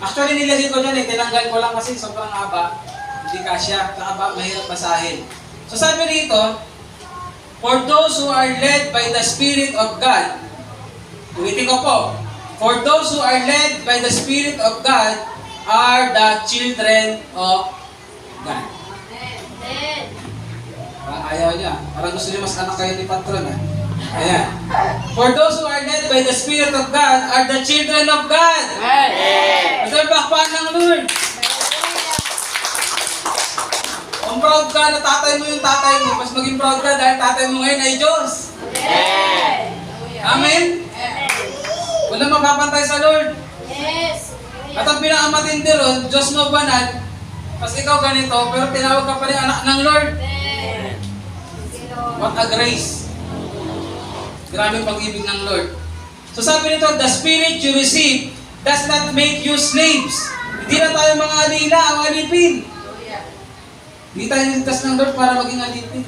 Actually, nilagay ko dyan tinanggal ko lang kasi sobrang haba. Hindi kasya, mahirap basahin. So sabi rito, for those who are led by the Spirit of God, ulitin ko po, for those who are led by the Spirit of God are the children of God. Amen. Parang ayaw niya. Parang gusto niya mas anak kayo ni Patron. Ayan. For those who are led by the Spirit of God are the children of God. Amen. Ito ang bakbakan ng Lord. Kung proud ka na tatay mo yung tatay mo, mas maging proud ka dahil tatay mo ngayon ay Diyos. Amen? Wala mapapantay sa Lord. Yes. At ang pinakamatindi ron, Diyos mo banal, kasi ikaw ganito, pero tinawag ka pa rin anak ng Lord. Amen. What a grace. Grabe pag-ibig ng Lord. So sabi nito, the Spirit you receive does not make you slaves. Hindi na tayo mga alila o alipin. Hindi tayo niligtas ng Lord para maging alipin.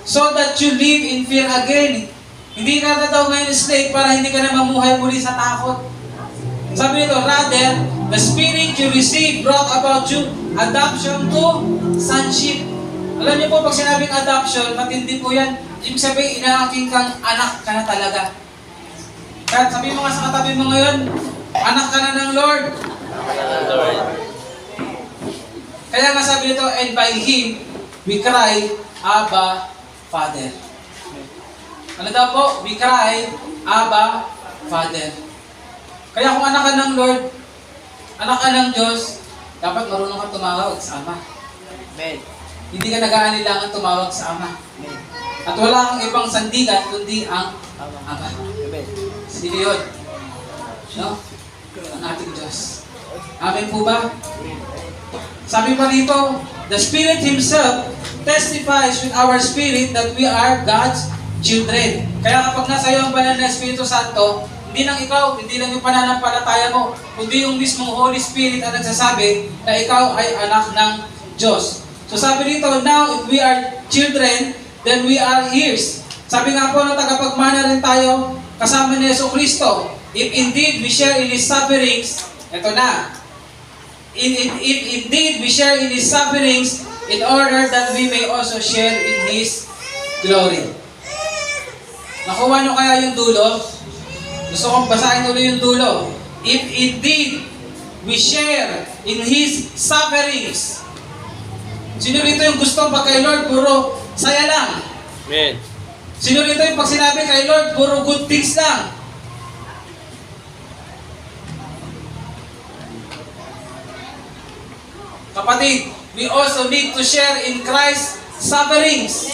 So that you live in fear again. Hindi ka na daw ngayon slave para hindi ka na mamuhay muli sa takot. Sabi nito, rather, the Spirit you receive brought about you adoption to sonship. Alam niyo po, pag sinabing adoption, matindi po yan. Ibig sabihin, inaaking kang anak ka na talaga. Kaya sabi mo nga sa katabi mo ngayon, anak ka na ng Lord. Kaya nga sabi nito, and by Him, we cry, Abba, Father. Ano daw po? We cry, Abba, Father. Kaya kung anak ka ng Lord, anak ka ng Diyos, dapat marunong ka tumawag sa Ama. Amen. Hindi ka nag-aanilangan tumawag sa Ama. Amen. At wala kang ibang sandigan, kundi ang Ama. Amen. Sino yun? No? Ang ating Diyos. Amen po ba? Sabi pa rito, the Spirit Himself testifies with our spirit that we are God's children. Kaya kapag nasa iyo ang banal na Espiritu Santo, hindi lang ikaw, hindi lang yung pananampalataya mo, kundi yung mismong Holy Spirit ang nagsasabi na ikaw ay anak ng Diyos. So sabi dito, now if we are children, then we are heirs. Sabi nga po ng tagapagmana rin tayo kasama ni Yesu Cristo. If indeed we share in His sufferings, eto na, if indeed we share in His sufferings, in order that we may also share in His glory. Nakuha nyo kaya yung dulo? Gusto kong basahin ulit yung dulo. If indeed we share in His sufferings. Sino rito yung gusto pag kay Lord, puro saya lang? Amen. Sino rito yung pag sinabi kay Lord, puro good things lang? Kapatid, we also need to share in Christ's sufferings.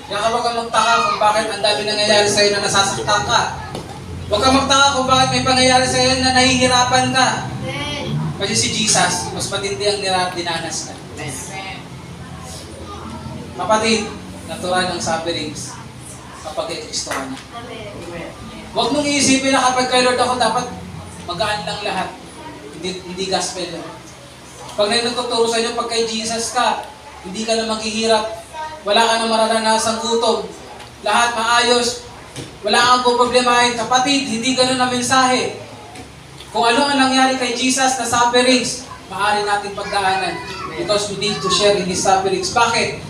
Kaya huwag kang magtaka kung bakit ang dami nangyayari sa iyo na nasasaktan ka. Huwag kang magtaka kung bakit may pangyayari sa iyo na nahihirapan ka. Kasi si Jesus, mas matindi ang dinanas ka. Kapatid, natural ang sufferings kapag kay Kristo ka na. Huwag mong iisipin na kapag kay Lord ako dapat magaan lang lahat. Hindi gospel yun. Pag nagtuturo sa inyo, pag kay Jesus ka, hindi ka na maghihirap. Wala ka na mararanasang gutom. Lahat maayos. Wala kang problemahin. Kapatid, hindi ganun ang mensahe. Kung ano ang nangyari kay Jesus na sufferings, maaari natin pagdaanan. Because we need to share in His sufferings. Bakit?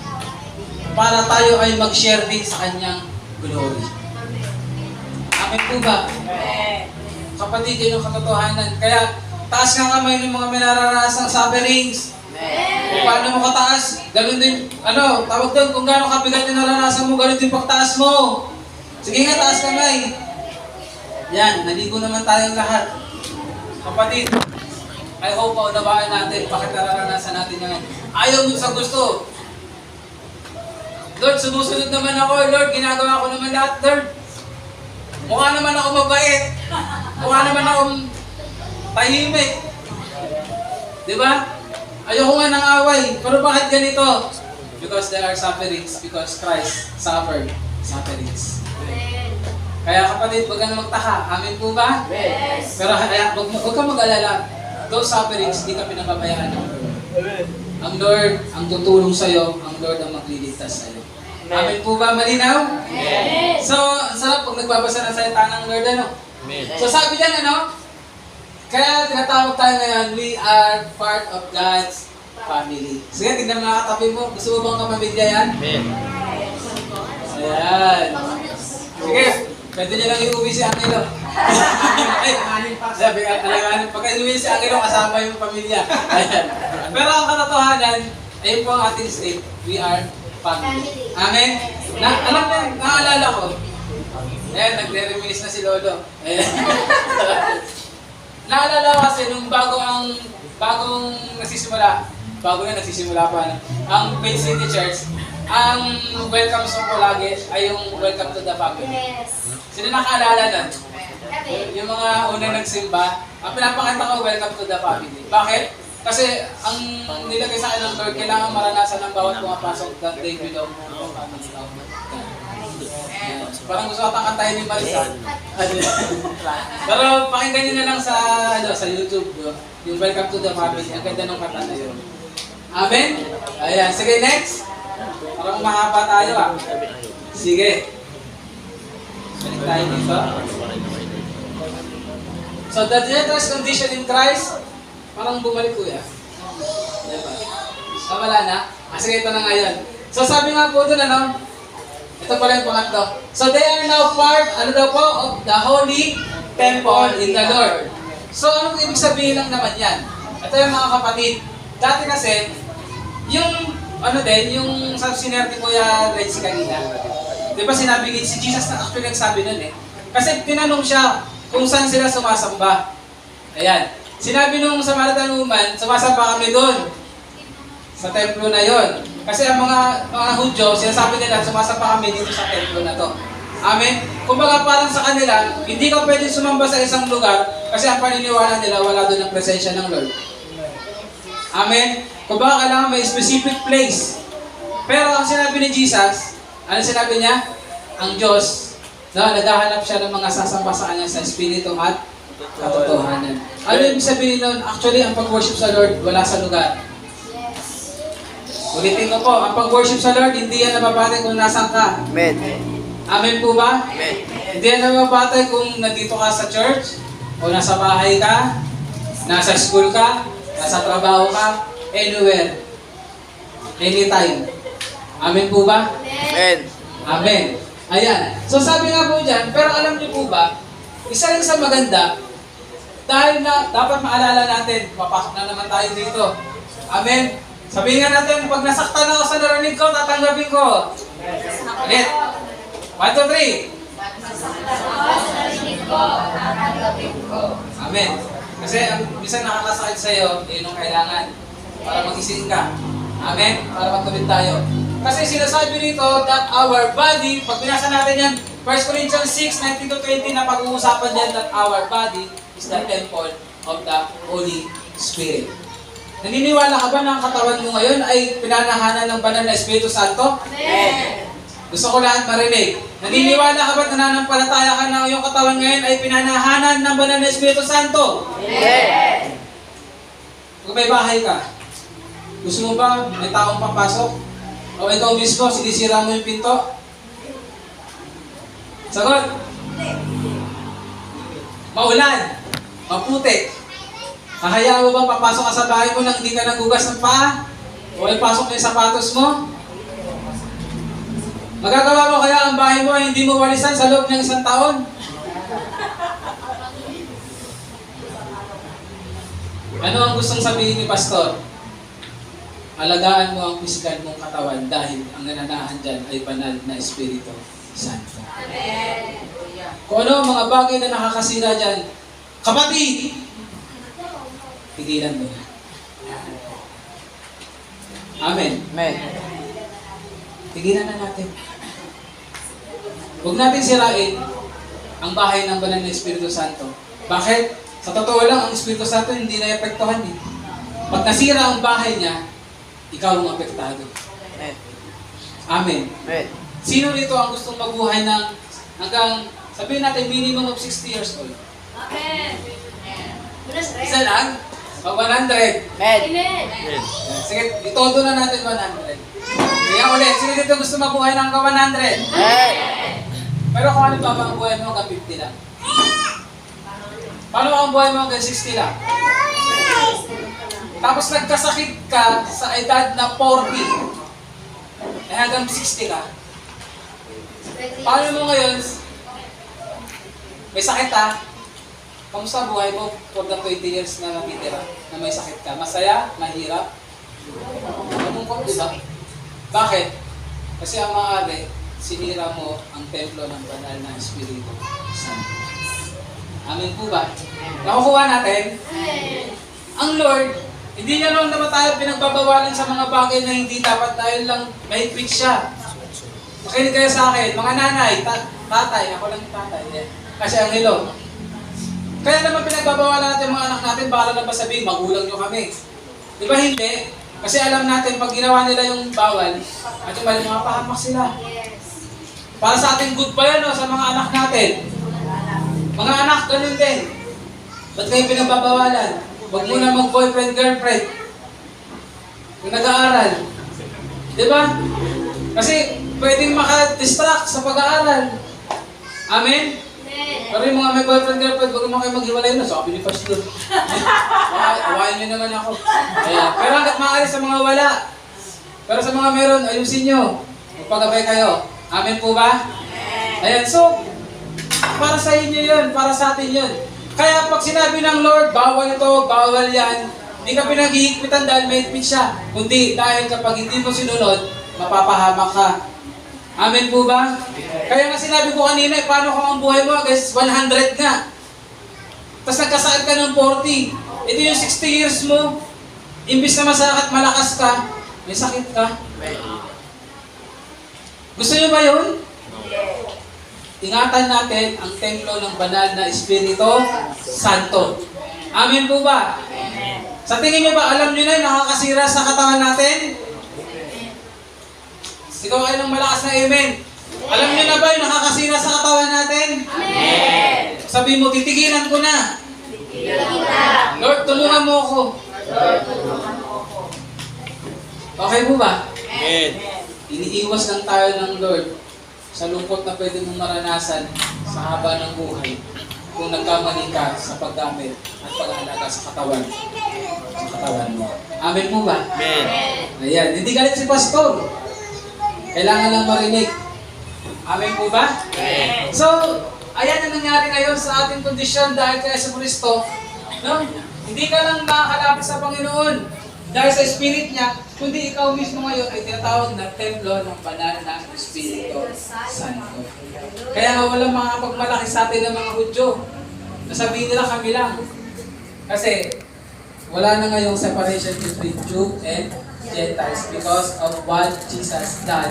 Para tayo ay mag-share din sa Kanyang glory. Amen po ba? Kapatid, yun ang katotohanan. Kaya, taas nga kamay ng mga minararasang sufferings. Kung paano mo kataas, ganun din, tawag doon, kung gaano kabigat yung naranasan mo, ganun din pagtaas mo. Sige nga, taas kamay. Yan, naligo naman tayong lahat. Kapatid, I hope maunawaan natin bakit nararanasan natin yan. Ayaw mo sa gusto. Lord, sumusunod naman ako. Lord, ginagawa ko naman lahat, Lord. Mukha naman ako mabait. Mukha naman akong tahimik. Diba? Ayoko nga ng away. Pero bakit ganito? Because there are sufferings. Because Christ suffered sufferings. Kaya kapatid, huwag ka na magtaka. Amin po ba? Yes. Pero huwag kang mag-alala. Those sufferings, hindi ka pinababayaan ng Lord. Ang Lord ang tutulong sa'yo. Ang Lord ang magliligtas sa'yo. Amin po ba? Malinaw? Yes. So, ang sarap pag nagbabasa ng salita ng Lord, Amen. So sabi dyan, kaya tinatawag tayo ngayon, we are part of God's family. Sige, tignan mo mga katabi mo. Gusto mo bang kapamilya yan? Amen. Ayan. Sige, pwede nyo lang iuwi si Angelo. Ay, sabi ka, alanganin. Pagka iuwi si Angelo, kasama yung pamilya. Ayan. Pero ang katotohanan, ayun po ang ating state, we are family. Amen? Alam mo, naalala ko. Ayan, nagre-reminis na si Lolo. Ayan. Naalala ko kasi nung bagong nagsisimula pa, ang Faith City Church, ang welcome song ko lagi ay yung welcome to the family. Yes. Sino nakaalala nun? Yung mga unang nagsimba, ang pinapakanta ko, welcome to the family. Bakit? Kasi ang nilagay sa akin ng Lord, kailangan maranasan ng bawat pumapasok that they belong to the family of God. Parang gusto katang kantahin ni Marisa. Pero pakinggan nyo na lang sa YouTube, yung welcome to the family. Ang ganda ng kanta na yun. Amen? Ayan. Sige, next. Parang mahaba tayo Sige. Balik tayo dito. So, the generous condition in Christ, parang bumalik ko yan. Diba? Wala na? Sige, ito na ngayon. So, sabi nga po doon, ito pala yung pangatlo. So, they are now part, of the holy temple in the Lord. So, anong ibig sabihin lang naman yan? Ito yung mga kapatid. Dati kasi, yung sinerte ko ya Red si kanina. Di ba sinabi si Jesus na actually nagsabi nun Kasi tinanong siya kung saan sila sumasamba. Ayan. Sinabi nung Samaritan woman, sumasamba kami doon. Sa templo na yon. Kasi ang mga Hudyo, sinasabi nila, sumasamba kami dito sa templo na to. Amen? Kumbaga parang sa kanila, hindi ka pwede sumamba sa isang lugar kasi ang paniniwala nila, wala doon ang presensya ng Lord. Amen? Kumbaga kailangan may specific place. Pero ang sinabi ni Jesus, ano sinabi niya? Ang Diyos, naghahanap siya ng mga sasamba sa Kanya sa Espiritu at katotohanan. Ano yung sabihin nun? Actually, ang pag-worship sa Lord, wala sa lugar. Ulitin ko po, ang pag-worship sa Lord, hindi yan nababatay kung nasan ka. Amen. Amen po ba? Amen. Hindi yan nababatay kung nandito ka sa church, o nasa bahay ka, nasa school ka, nasa trabaho ka, anywhere. Anytime. Amen po ba? Amen. Amen. Ayan. So sabi nga po dyan, pero alam niyo po ba, isa rin sa maganda, dahil na dapat maalala natin, papasok na naman tayo dito. Amen. Sabihin nga natin, pag nasaktan ako sa narinig ko, tatanggapin ko. Ulit. 1, 2, 3. Amen. Kasi ang minsan nakakasakit sa iyo, yun ang kailangan para magising ka. Amen? Para magtuloy tayo. Kasi sinasabi rito that our body, pag binasa natin yan, 1 Corinthians 6, 19-20 na pag-uusapan dyan that our body is the temple of the Holy Spirit. Naniniwala ka ba na ang katawan mo ngayon ay pinanahanan ng banal na Espiritu Santo? Amen. Gusto ko lahat marinig. Naniniwala ka ba at nananampalataya ka na iyong katawan ngayon ay pinanahanan ng banal na Espiritu Santo? Amen. Kung may bahay ka, gusto mo ba may taong papasok? O ikaw mismo, sinisira mo yung pinto? Sagot? Maulan, maputik. Hahayaan mo bang papasok ka sa bahay mo nang hindi ka nagugas ng paa? O ay pasok na yung sapatos mo? Magagawa mo kaya ang bahay mo ay hindi mo walisan sa loob ng 1 taon? Ano ang gustong sabihin ni Pastor? Alagaan mo ang pisikal mong katawan dahil ang nananahan dyan ay banal na Espiritu Santo. Amen. Kung ano ang mga bagay na nakakasira dyan, kapatid, tigilan mo na. Amen. Amen. Tigilan na natin. Huwag natin sirain ang bahay ng banal na Espiritu Santo. Bakit? Sa totoo lang, ang Espiritu Santo hindi na-epektuhan eh. Pag nasira ang bahay niya, ikaw ang apektado. Amen. Amen. Amen. Sino rito ang gustong mabuhay ng hanggang, sabihin natin, minimum of 60 years old? Amen. Isa lang? O 100? Amen. Amen. Sige, itodo na natin 100. Kaya ulit, sino dito gusto mabuhay ng hanggang 100? Amen. Pero kung ano ba ang buhay mo hanggang 50 lang? Paano ang buhay mo hanggang 60 lang? Tapos nagkasakit ka sa edad na 40. Eh hanggang 60 ka. Paano mo ngayon? May sakit ha? Kamusta ang buhay mo for the 20 years na natitira na may sakit ka? Masaya? Mahirap? Malungkot, di ba? Bakit? Kasi ang maaari, sinira mo ang templo ng banal na Espiritu Santo. Amen po ba? Nakukuha natin? Ang Lord, hindi niya lang naman tayo pinagbabawalan sa mga bagay na hindi dapat dahil lang mahigpit siya. Makinig kayo sa akin, mga nanay, tatay, ako lang yung tatay. Kasi ang hilo. Kaya naman pinagbabawalan natin mga anak natin, baka lang ba sabihin, magulang nyo kami. Di ba hindi? Kasi alam natin, pag ginawa nila yung bawal, at yung mali, mapahamak sila. Para sa ating good pa yan, sa mga anak natin. Mga anak, ganun din. Ba't kayo pinagbabawalan? Huwag muna mag-boyfriend, girlfriend. Kung nag-aaral. Di ba? Kasi pwedeng maka-distract sa pag-aaral. Amen? Pero yung mga may boyfriend, girlfriend, huwag naman kayo maghiwalay na. Sabi ni Pastor. Awayin nyo naman ako. Ayan. Pero hanggat maaari sa mga wala. Pero sa mga meron, ayusin nyo. Magpagabay kayo. Amen po ba? Ayan. So, para sa inyo yun. Para sa atin yun. Kaya pag sinabi ng Lord, bawal ito, bawal yan, hindi ka pinaghihigpitan dahil may higpit siya. Kundi dahil kapag hindi mo sinunod, mapapahamak ka. Amen po ba? Kaya nga sinabi ko kanina, paano kung ang buhay mo, guys, 100 nga. Tapos nagkasakit ka ng 40. Ito yung 60 years mo. Imbis na masakit, malakas ka, may sakit ka. Gusto niyo ba yun? Ingatan natin ang templo ng banal na Espiritu Santo. Amen po ba? Sa tingin niyo ba, alam niyo na yung nakakasira sa katawan natin? Sigaw kayo ng malakas na amen. Alam niyo na ba yung nakakasira sa katawan natin? Amen. Sabi mo, titigilan ko na. Titigilan. Lord, tulungan mo ako. Okay po ba? Amen. Iniiwas lang tayo ng Lord sa lungkot na pwede mong maranasan sa haba ng buhay kung nagkamali ka sa paggamit at pag-aalaga sa katawan. Sa katawan mo. Amen po ba? Amen. Ayan. Hindi galit si Pastor. Kailangan lang marinig. Amen po ba? Amen. So, ayan ang nangyari ngayon sa ating kondisyon dahil kay Yesu Kristo, No? Hindi ka lang makakalapit sa Panginoon dahil sa Spirit niya, kundi ikaw mismo ngayon ay tinatawag na templo ng banal na Espiritu Santo. Kaya nga walang makapagmalaki sa atin ng mga Hudyo. Nasabihin nila kami lang. Kasi wala na ngayong separation between Jew and Gentiles because of what Jesus done